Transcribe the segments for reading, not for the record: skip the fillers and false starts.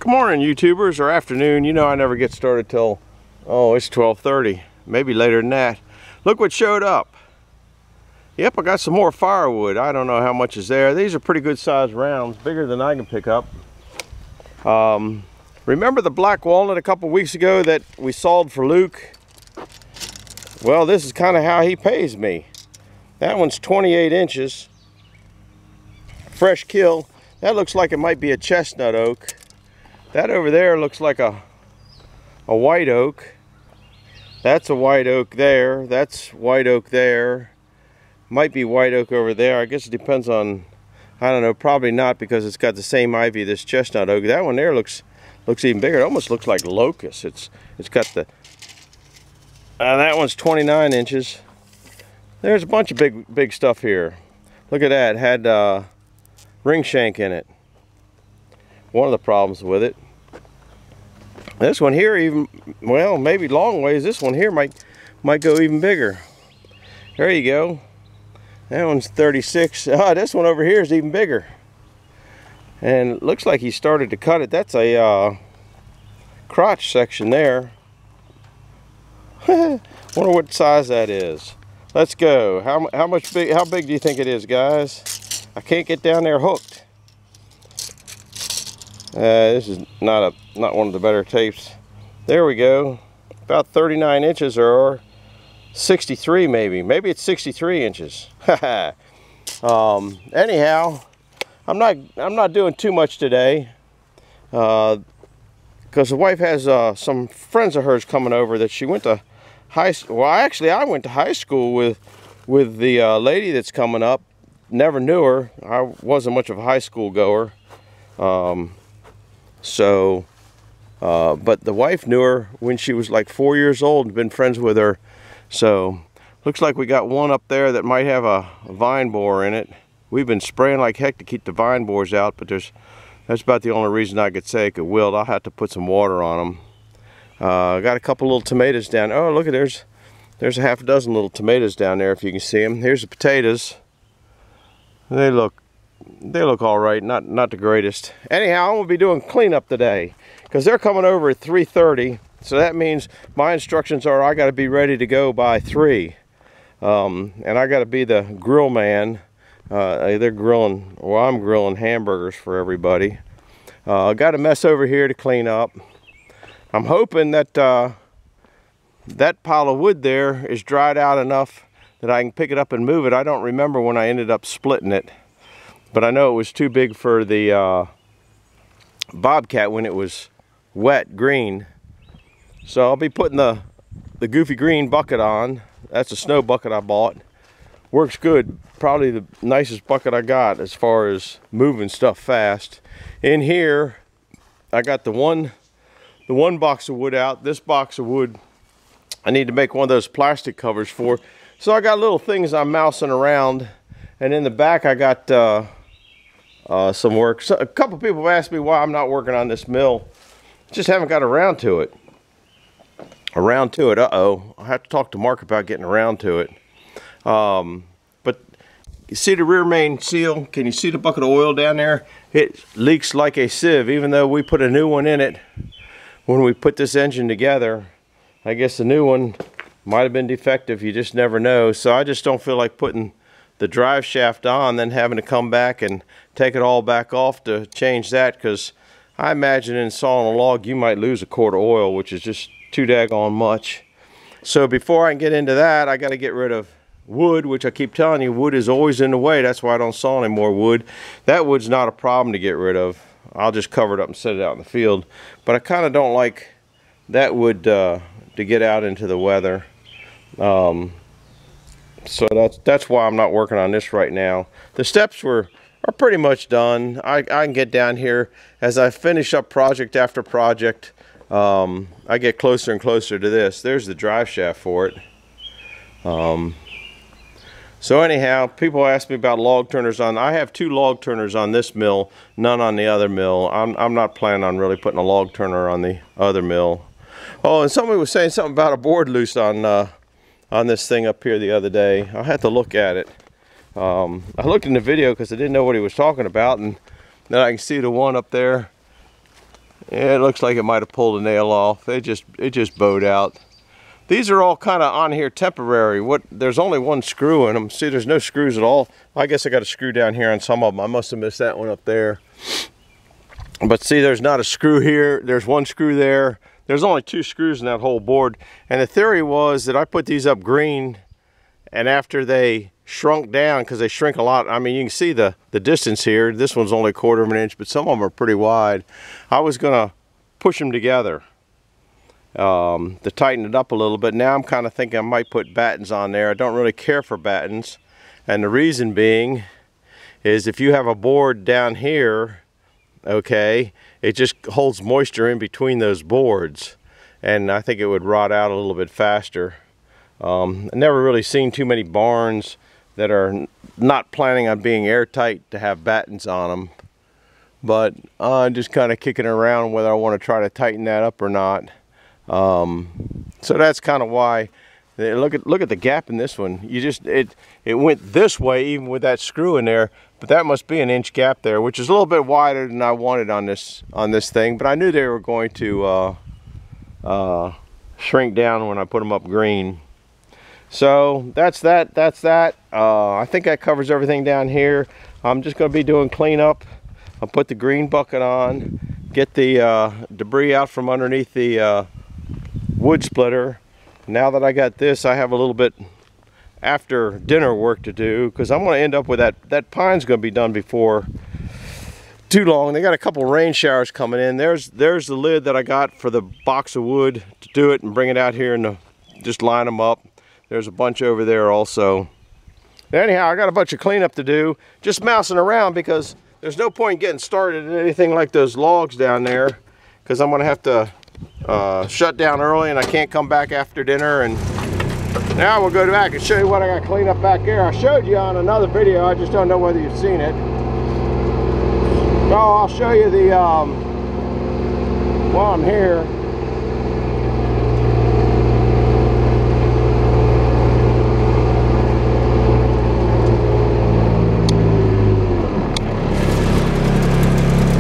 Good morning, YouTubers, or afternoon. You know I never get started till, oh, it's 12:30, maybe later than that. Look what showed up. Yep, I got some more firewood. I don't know how much is there. These are pretty good sized rounds, bigger than I can pick up. Remember the black walnut a couple weeks ago that we sawed for Luke? Well, this is kind of how he pays me. That one's 28 inches. Fresh kill. That looks like it might be a chestnut oak. That over there looks like a white oak. That's a white oak there. That's white oak there. Might be white oak over there. I guess it depends on, I don't know, probably not because it's got the same ivy this chestnut oak. That one there looks even bigger. It almost looks like locust. It's got the that one's 29 inches. There's a bunch of big stuff here. Look at that. It had ring shank in it. One of the problems with it. This one here even, well, maybe long ways. This one here might go even bigger. There you go. That one's 36. This one over here is even bigger. And it looks like he started to cut it. That's a crotch section there. Wonder what size that is. Let's go. How big do you think it is, guys? I can't get down there hooked. This is not one of the better tapes. There we go. About 39 inches or 63 maybe. Maybe it's 63 inches. Anyhow, I'm not doing too much today because the wife has some friends of hers coming over that she went to high school. Well, actually, I went to high school with the lady that's coming up. Never knew her. I wasn't much of a high school goer. But the wife knew her when she was like 4 years old and been friends with her. So looks like we got one up there that might have a vine borer in it. We've been spraying like heck to keep the vine borers out, but that's about the only reason I could say it could wilt. I'll have to put some water on them. I got a couple little tomatoes down. Oh, look at there's a half a dozen little tomatoes down there if you can see them. Here's the potatoes. They look all right, not the greatest. Anyhow, I'm gonna be doing cleanup today because they're coming over at 3:30. So that means my instructions are I got to be ready to go by 3. And I got to be the grill man. They're grilling, well, I'm grilling hamburgers for everybody. I got a mess over here to clean up. I'm hoping that that pile of wood there is dried out enough that I can pick it up and move it. I don't remember when I ended up splitting it, but I know it was too big for the Bobcat when it was wet green. So I'll be putting the goofy green bucket on. That's a snow bucket I bought. Works good. Probably the nicest bucket I got as far as moving stuff fast. In here, I got the one box of wood out. This box of wood, I need to make one of those plastic covers for. So I got little things I'm mousing around. And in the back, I got some work. So a couple people have asked me why I'm not working on this mill. Just haven't got around to it. Uh-oh. I'll have to talk to Mark about getting around to it. But you see the rear main seal? Can you see the bucket of oil down there? It leaks like a sieve, even though we put a new one in it when we put this engine together. I guess the new one might have been defective. You just never know. So I just don't feel like putting the drive shaft on, then having to come back and take it all back off to change that, because I imagine in sawing a log you might lose a quart of oil, which is just too daggone much. So before I can get into that, I got to get rid of wood, which I keep telling you, wood is always in the way. That's why I don't saw any more wood. That wood's not a problem to get rid of. I'll just cover it up and set it out in the field. But I kind of don't like that wood to get out into the weather. So that's why I'm not working on this right now. The steps are pretty much done. I can get down here as I finish up project after project. I get closer and closer to this. There's the drive shaft for it. So anyhow, people ask me about log turners on. I have 2 log turners on this mill, none on the other mill. I'm not planning on really putting a log turner on the other mill. Oh, and somebody was saying something about a board loose on this thing up here the other day. I had to look at it. I looked in the video because I didn't know what he was talking about, and then I can see the one up there Yeah, it looks like it might have pulled a nail off. It just bowed out. These are all kind of on here temporary. There's only one screw in them. See, there's no screws at all. I guess I got a screw down here on some of them. I must have missed that one up there. But see, there's not a screw here. There's one screw there. There's only 2 screws in that whole board. And the theory was that I put these up green, and after they shrunk down, because they shrink a lot. I mean, you can see the distance here. This one's only 1/4 of an inch, but some of them are pretty wide. I was gonna push them together to tighten it up a little bit. Now I'm kind of thinking I might put battens on there. I don't really care for battens, and the reason being is if you have a board down here, okay, it just holds moisture in between those boards, and I think it would rot out a little bit faster. I've never really seen too many barns that are not planning on being airtight to have battens on them, but I'm just kind of kicking around whether I want to try to tighten that up or not. So that's kind of why. Look at the gap in this one. It went this way even with that screw in there, but that must be an inch gap there, which is a little bit wider than I wanted on this thing. But I knew they were going to shrink down when I put them up green. So that's that. I think that covers everything down here. I'm just going to be doing cleanup. I'll put the green bucket on, get the debris out from underneath the wood splitter. Now that I got this, I have a little bit after dinner work to do, because I'm going to end up with that pine's going to be done before too long. They got a couple rain showers coming in. There's the lid that I got for the box of wood to do it and bring it out here and just line them up. There's a bunch over there also. Anyhow, I got a bunch of cleanup to do, just mousing around, because there's no point getting started in anything like those logs down there, because I'm going to have to shut down early and I can't come back after dinner. And now we'll go back and show you what I got cleaned up back here. I showed you on another video, I just don't know whether you've seen it. So I'll show you the while I'm here.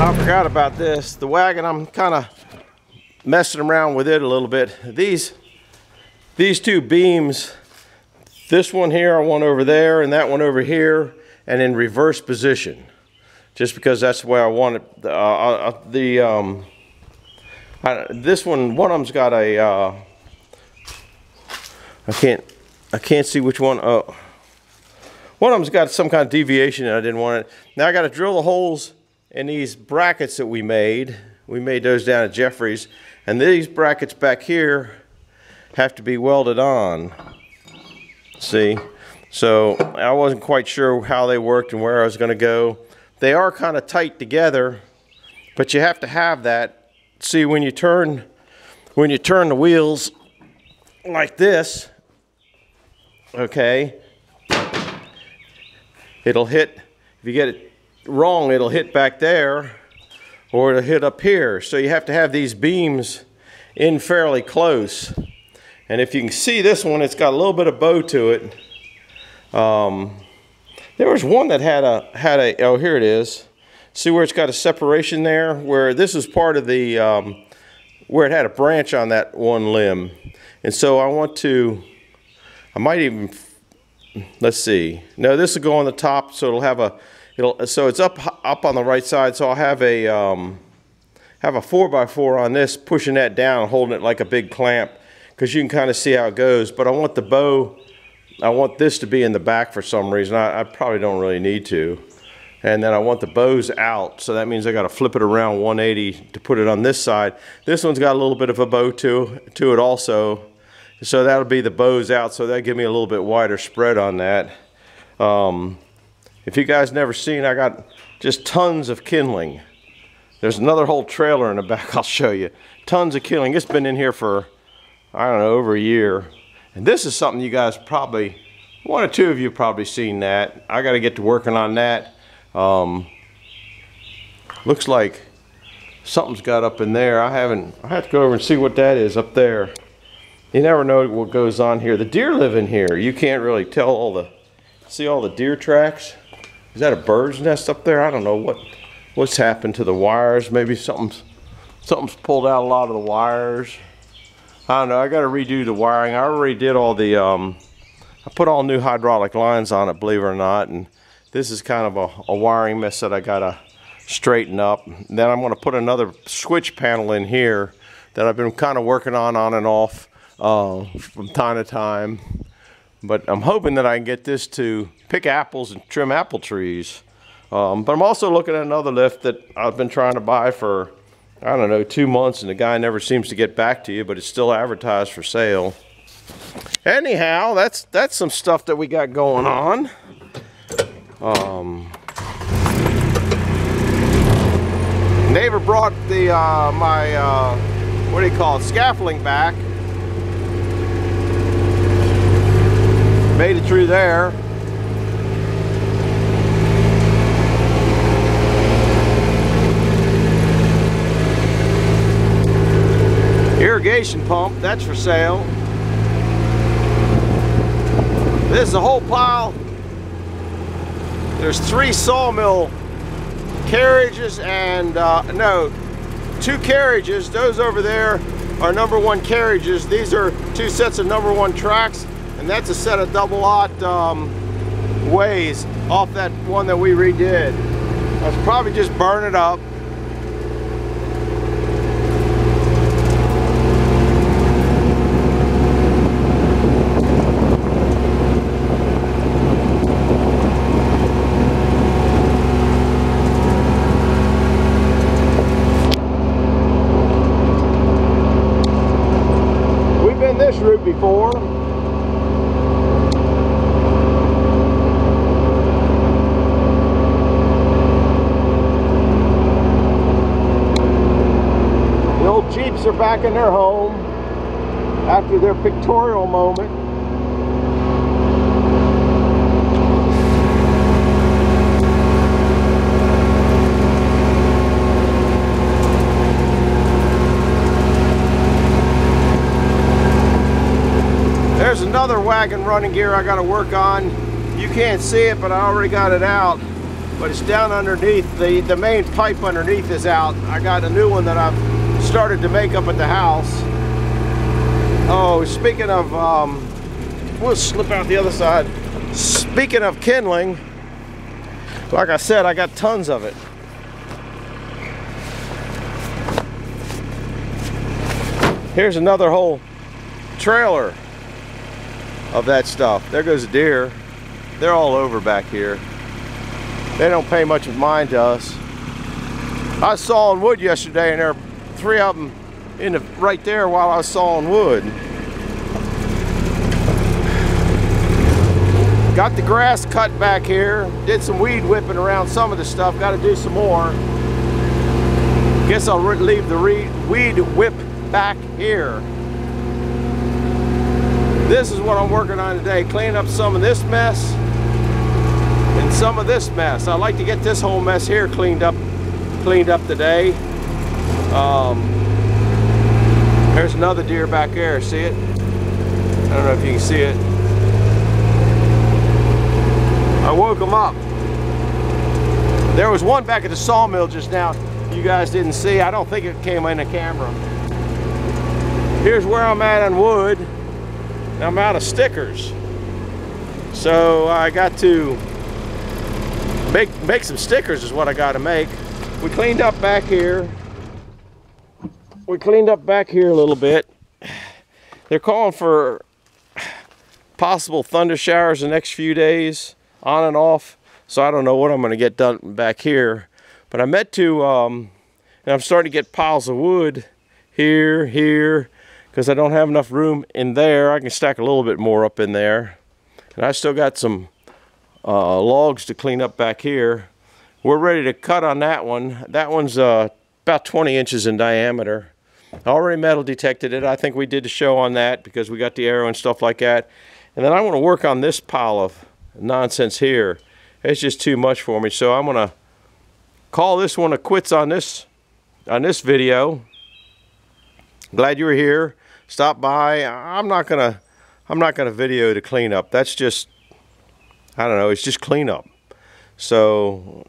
I forgot about this. The wagon, I'm kind of messing around with it a little bit. These 2 beams, this one here, I want over there, and that one over here, and in reverse position, just because that's the way I want it. This one of them's got a I can't see which one. Oh, one of them's got some kind of deviation and I didn't want it. Now I got to drill the holes in these brackets that we made. We made those down at Jeffrey's, and these brackets back here have to be welded on. See? So I wasn't quite sure how they worked and where I was going to go. They are kind of tight together, but you have to have that. See, when you turn the wheels like this, okay, it'll hit. If you get it wrong, it'll hit back there, or it'll hit up here. So you have to have these beams in fairly close. And if you can see this one, it's got a little bit of bow to it. There was one that had a oh, here it is. See where it's got a separation there, where this is part of the where it had a branch on that one limb. And so I might even, let's see, no, this will go on the top, so it'll have a, so it's up on the right side. So I'll have a 4x4 on this, pushing that down, holding it like a big clamp, because you can kind of see how it goes. But I want the bow, I want this to be in the back for some reason. I probably don't really need to. And then I want the bows out, so that means I got to flip it around 180 to put it on this side. This one's got a little bit of a bow to it also, so that'll be the bows out, so that'll give me a little bit wider spread on that. If you guys never seen, I got just tons of kindling. There's another whole trailer in the back I'll show you. Tons of kindling. It's been in here for, I don't know, over a year. And this is something you guys probably, one or two of you have probably seen that. I got to get to working on that. Looks like something's got up in there. I have to go over and see what that is up there. You never know what goes on here. The deer live in here. You can't really tell see all the deer tracks. Is that a bird's nest up there? I don't know what's happened to the wires. Maybe something's Something's pulled out a lot of the wires. I don't know, I gotta redo the wiring. I already did all the, I put all new hydraulic lines on it, believe it or not, and this is kind of a wiring mess that I gotta straighten up. Then I'm gonna put another switch panel in here that I've been kind of working on and off from time to time. But I'm hoping that I can get this to pick apples and trim apple trees. But I'm also looking at another lift that I've been trying to buy for, I don't know, 2 months, and the guy never seems to get back to you, but it's still advertised for sale. Anyhow, that's some stuff that we got going on. Neighbor brought the my what do you call it, scaffolding back. Made it through there. Irrigation pump, that's for sale. This is a whole pile. There's 3 sawmill carriages and no, 2 carriages. Those over there are #1 carriages. These are 2 sets of #1 tracks, and that's a set of double lot ways off that one that we redid. Let's probably just burn it up. This route before. The old Jeeps are back in their home after their pictorial moment. There's another wagon running gear I got to work on. You can't see it, but I already got it out. But it's down underneath. The main pipe underneath is out. I got a new one that I've started to make up at the house. Oh, speaking of, we'll slip out the other side. Speaking of kindling, like I said, I got tons of it. Here's another whole trailer of that stuff. There goes a deer. They're all over back here. They don't pay much of mind to us. I was sawing wood yesterday, and there were 3 of them right there while I was sawing wood. Got the grass cut back here. Did some weed whipping around some of the stuff. Got to do some more. Guess I'll leave the weed whip back here. This is what I'm working on today, cleaning up some of this mess and some of this mess. I'd like to get this whole mess here cleaned up today. There's another deer back there, see it? I don't know if you can see it. I woke him up. There was one back at the sawmill just now you guys didn't see. I don't think it came in the camera. Here's where I'm at on wood. I'm out of stickers, so I got to make some stickers is what I got to make. We cleaned up back here. We cleaned up back here a little bit. They're calling for possible thunder showers the next few days, on and off, so I don't know what I'm going to get done back here. But I meant to, and I'm starting to get piles of wood here, because I don't have enough room in there. I can stack a little bit more up in there. And I still got some logs to clean up back here. We're ready to cut on that one. That one's about 20 inches in diameter. I already metal detected it. I think we did the show on that because we got the arrow and stuff like that. And then I want to work on this pile of nonsense here. It's just too much for me. So I'm going to call this one a quits on this video. Glad you were here. Stop by. I'm not gonna video the cleanup. That's just, I don't know, it's just cleanup. So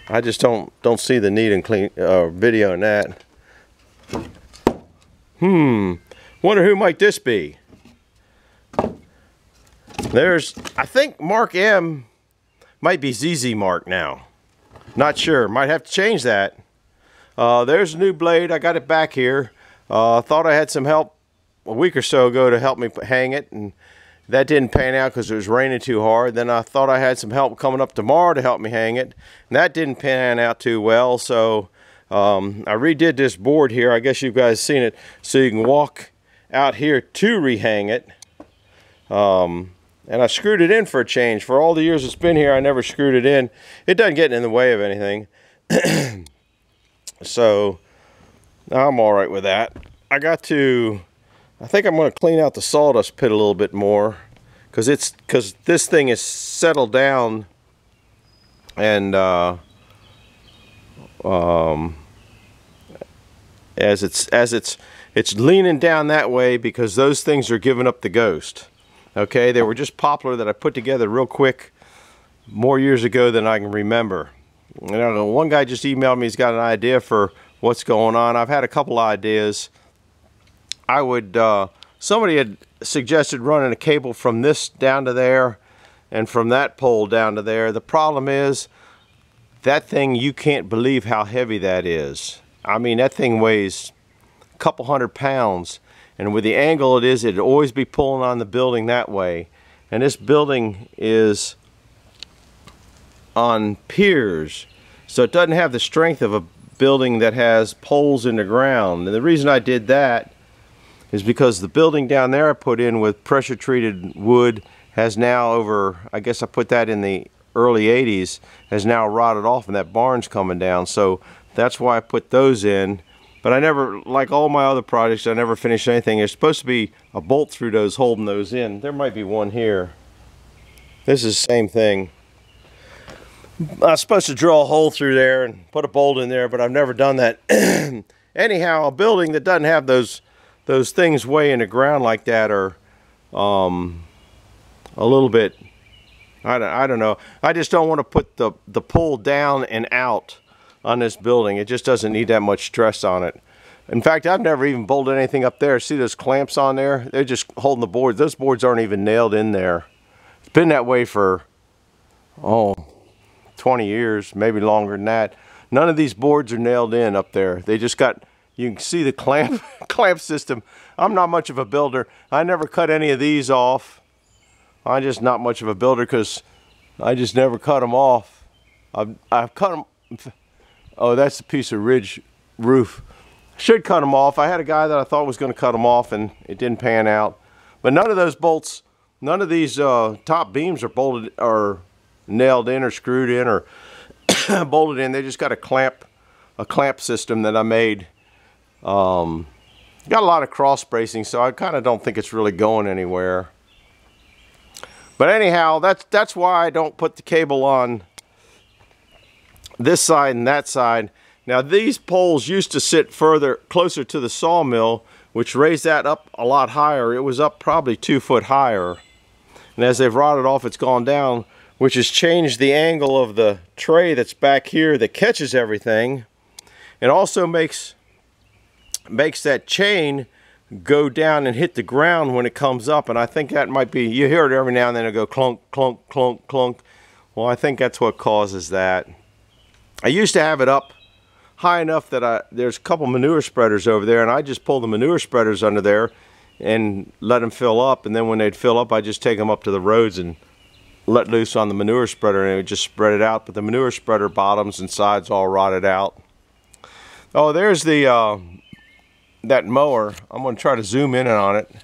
I just don't see the need in videoing that. Wonder who might this be? There's, I think Mark M might be ZZ Mark now. Not sure, might have to change that. There's a new blade, I got it back here. Thought I had some help a week or so ago to help me hang it, and that didn't pan out because it was raining too hard. Then I thought I had some help coming up tomorrow to help me hang it, and that didn't pan out too well. So I redid this board here. I guess you guys seen it, so you can walk out here to rehang it. And I screwed it in for a change. For all the years it's been here, I never screwed it in. It doesn't get in the way of anything. So I'm all right with that. I think I'm going to clean out the sawdust pit a little bit more, because this thing is settled down, and as it's leaning down that way because those things are giving up the ghost. Okay, they were just poplar that I put together real quick more years ago than I can remember. You know, one guy just emailed me, he's got an idea for what's going on. I've had a couple ideas. Somebody had suggested running a cable from this down to there and from that pole down to there. The problem is, that thing, you can't believe how heavy that is. I mean, that thing weighs a couple 100 pounds. And with the angle it is, it'd always be pulling on the building that way. And this building is on piers, so it doesn't have the strength of a building that has poles in the ground. And the reason I did that is because the building down there I put in with pressure treated wood has now, over, I guess I put that in the early 80s, has now rotted off, and that barn's coming down. So that's why I put those in. But I never, like all my other projects, I never finished anything. There's supposed to be a bolt through those holding those in. There might be one here. This is the same thing. I was supposed to drill a hole through there and put a bolt in there, but I've never done that. Anyhow, a building that doesn't have those things way in the ground like that are a little bit, I don't know. I just don't want to put the pull down and out on this building. It just doesn't need that much stress on it. In fact, I've never even bolted anything up there. See those clamps on there? They're just holding the boards. Those boards aren't even nailed in there. It's been that way for, 20 years, maybe longer than that. None of these boards are nailed in up there. They just got, you can see the clamp system. I'm not much of a builder. I never cut any of these off. I'm just not much of a builder because I just never cut them off. I've cut them. Oh, that's a piece of ridge roof. Should cut them off. I had a guy that I thought was going to cut them off, and it didn't pan out. But none of those bolts, none of these top beams are bolted or nailed in or screwed in or bolted in. They just got a clamp system that I made. Got a lot of cross bracing, so I kind of don't think it's really going anywhere. But anyhow, that's why I don't put the cable on this side and that side. Now these poles used to sit closer to the sawmill, which raised that up a lot higher. It was up probably 2 foot higher. And as they've rotted off, it's gone down, which has changed the angle of the tray that's back here that catches everything. It also makes that chain go down and hit the ground when it comes up. And I think that might be, you hear it every now and then, it'll go clunk, clunk, clunk, clunk. Well, I think that's what causes that. I used to have it up high enough that there's a couple manure spreaders over there, and I just pull the manure spreaders under there and let them fill up, and then when they'd fill up, I just take them up to the roads and let loose on the manure spreader, and it would just spread it out. But the manure spreader bottoms and sides all rotted out. Oh, there's the that mower. I'm going to try to zoom in on it.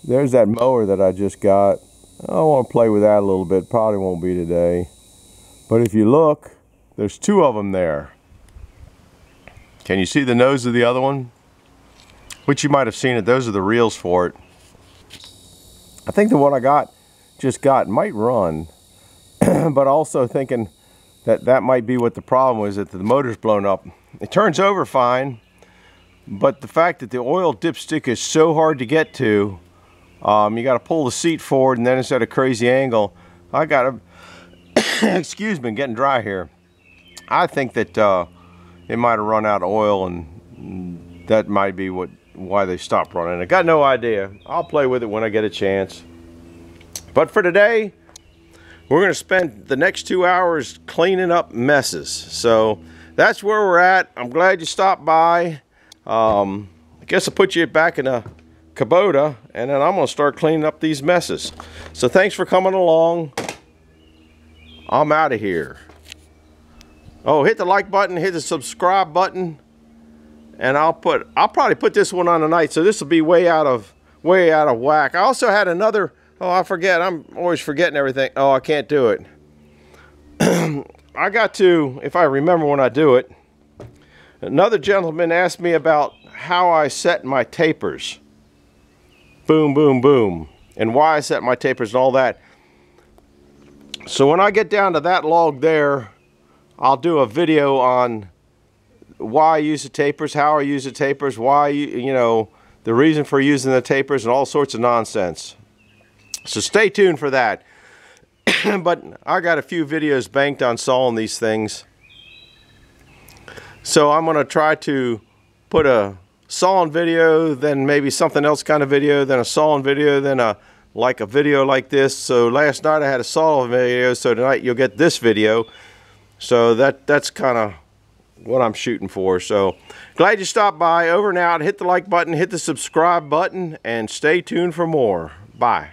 There's that mower that I just got. I want to play with that a little bit. Probably won't be today. But if you look, there's 2 of them there. Can you see the nose of the other one? Which you might have seen it. Those are the reels for it. I think the one I just got might run. But also thinking that might be what the problem was, that the motor's blown up. It turns over fine, but the fact that the oil dipstick is so hard to get to, you got to pull the seat forward, and then it's at a crazy angle. I got to, excuse me, I'm getting dry here. I think that it might have run out of oil, and that might be why they stopped running. I got no idea. I'll play with it when I get a chance. But for today, we're going to spend the next 2 hours cleaning up messes. So that's where we're at. I'm glad you stopped by. I guess I'll put you back in a Kubota, and then I'm going to start cleaning up these messes. So thanks for coming along. I'm out of here. Oh, hit the like button, hit the subscribe button, and I'll probably put this one on tonight, so this will be way out of whack. I also had another. Oh, I forget. I'm always forgetting everything. Oh, I can't do it. I got to, if I remember when I do it. Another gentleman asked me about how I set my tapers. Boom, boom, boom. And why I set my tapers and all that. So when I get down to that log there, I'll do a video on why I use the tapers, how I use the tapers, why, you know, the reason for using the tapers and all sorts of nonsense. So stay tuned for that. But I got a few videos banked on sawing these things. So I'm going to try to put a sawing video, then maybe something else kind of video, then a sawing video, then a video like this. So last night I had a sawing video, so tonight you'll get this video. So that's kind of what I'm shooting for. So glad you stopped by. Over and out. Hit the like button, hit the subscribe button, and stay tuned for more. Bye.